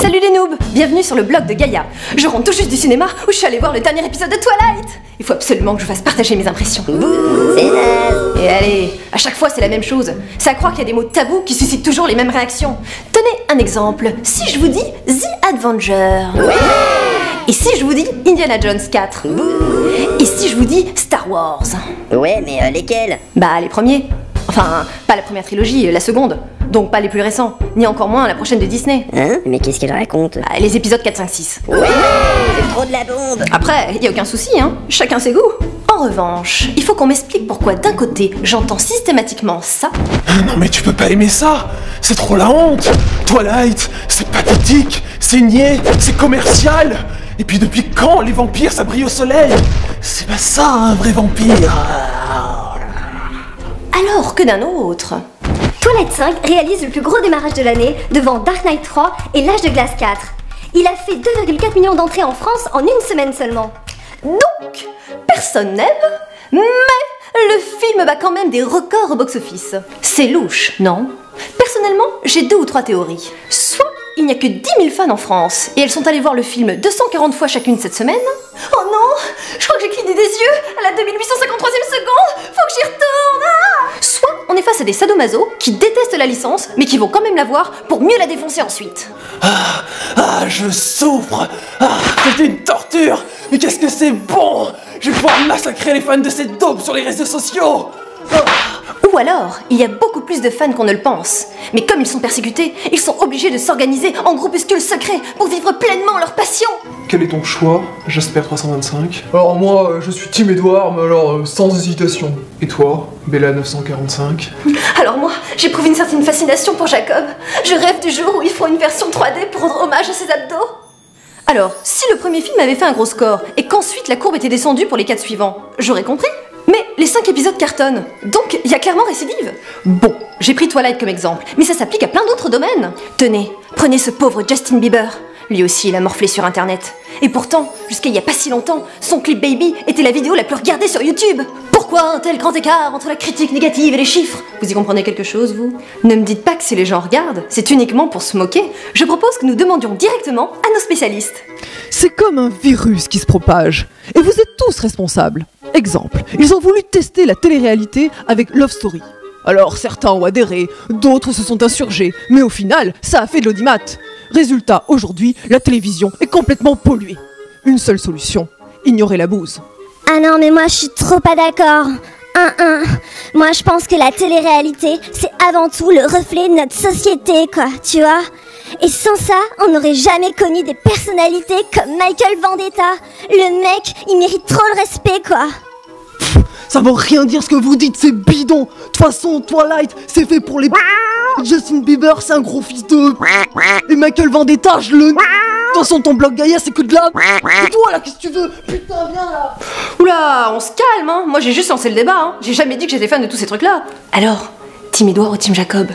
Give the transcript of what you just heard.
Salut les noobs, bienvenue sur le blog de Gaïa. Je rentre tout juste du cinéma où je suis allée voir le dernier épisode de Twilight. Il faut absolument que je fasse partager mes impressions. C'est naze. Et allez, à chaque fois c'est la même chose. C'est à croire qu'il y a des mots tabous qui suscitent toujours les mêmes réactions. Tenez un exemple, si je vous dis The Avenger. Ouais. Et si je vous dis Indiana Jones 4. Et si je vous dis Star Wars. Ouais, mais lesquels? Bah les premiers. Enfin, pas la première trilogie, la seconde. Donc pas les plus récents, ni encore moins la prochaine de Disney. Hein? Mais qu'est-ce qu'elle raconte? Bah, les épisodes 4, 5, 6. Ouais, c'est trop de la bombe. Après, y a aucun souci, hein. Chacun ses goûts. En revanche, il faut qu'on m'explique pourquoi d'un côté, j'entends systématiquement ça. Non mais tu peux pas aimer ça. C'est trop la honte. Twilight, c'est pathétique, c'est niais, c'est commercial. Et puis depuis quand les vampires ça brille au soleil? C'est pas ça un vrai vampire. Alors que d'un autre. Twilight 5 réalise le plus gros démarrage de l'année devant Dark Knight 3 et L'Âge de Glace 4. Il a fait 2,4 millions d'entrées en France en une semaine seulement. Donc, personne n'aime, mais le film bat quand même des records au box-office. C'est louche, non? Personnellement, j'ai 2 ou 3 théories. Soit il n'y a que 10 000 fans en France et elles sont allées voir le film 240 fois chacune cette semaine. Oh non, je crois que j'ai cligné des yeux à la 2853e seconde. Faut que j'y retourne. Soit on est face à des sadomaso qui détestent la licence mais qui vont quand même la voir pour mieux la défoncer ensuite. Je souffre. C'est une torture. Mais qu'est-ce que c'est bon. Je vais pouvoir massacrer les fans de cette dope sur les réseaux sociaux. Ou alors, il y a beaucoup plus de fans qu'on ne le pense. Mais comme ils sont persécutés, ils sont obligés de s'organiser en groupuscules secrets pour vivre pleinement leur passion. Quel est ton choix, Jasper 325? Alors moi, je suis Team Edouard, mais alors sans hésitation. Et toi, Bella 945? Alors moi, j'éprouve une certaine fascination pour Jacob. Je rêve du jour où ils feront une version 3D pour rendre hommage à ses abdos. Alors, si le premier film avait fait un gros score et qu'ensuite la courbe était descendue pour les 4 suivants, j'aurais compris. Mais les 5 épisodes cartonnent, donc il y a clairement récidive. Bon, j'ai pris Twilight comme exemple, mais ça s'applique à plein d'autres domaines. Tenez, prenez ce pauvre Justin Bieber. Lui aussi, il a morflé sur internet. Et pourtant, jusqu'à il y a pas si longtemps, son clip Baby était la vidéo la plus regardée sur YouTube. Pourquoi un tel grand écart entre la critique négative et les chiffres? Vous y comprenez quelque chose, vous? Ne me dites pas que si les gens regardent, c'est uniquement pour se moquer. Je propose que nous demandions directement à nos spécialistes. C'est comme un virus qui se propage. Et vous êtes tous responsables. Exemple, ils ont voulu tester la télé-réalité avec Love Story. Alors certains ont adhéré, d'autres se sont insurgés, mais au final, ça a fait de l'audimat. Résultat, aujourd'hui, la télévision est complètement polluée. Une seule solution, ignorer la bouse. Ah non, mais moi je suis trop pas d'accord. Moi je pense que la télé-réalité, c'est avant tout le reflet de notre société, quoi, tu vois. Et sans ça, on n'aurait jamais connu des personnalités comme Michael Vendetta. Le mec, il mérite trop le respect, quoi. Ça veut rien dire ce que vous dites, c'est bidon. De toute façon, Twilight, c'est fait pour les... Justin Bieber, c'est un gros fils de... Et Michael Vendetta, je le... De toute façon, ton blog Gaïa, c'est que de la... Et toi, là, qu'est-ce que tu veux? Putain, viens, là. Oula, on se calme, hein. Moi j'ai juste lancé le débat, hein. J'ai jamais dit que j'étais fan de tous ces trucs-là. Alors, Team Edouard ou Team Jacob?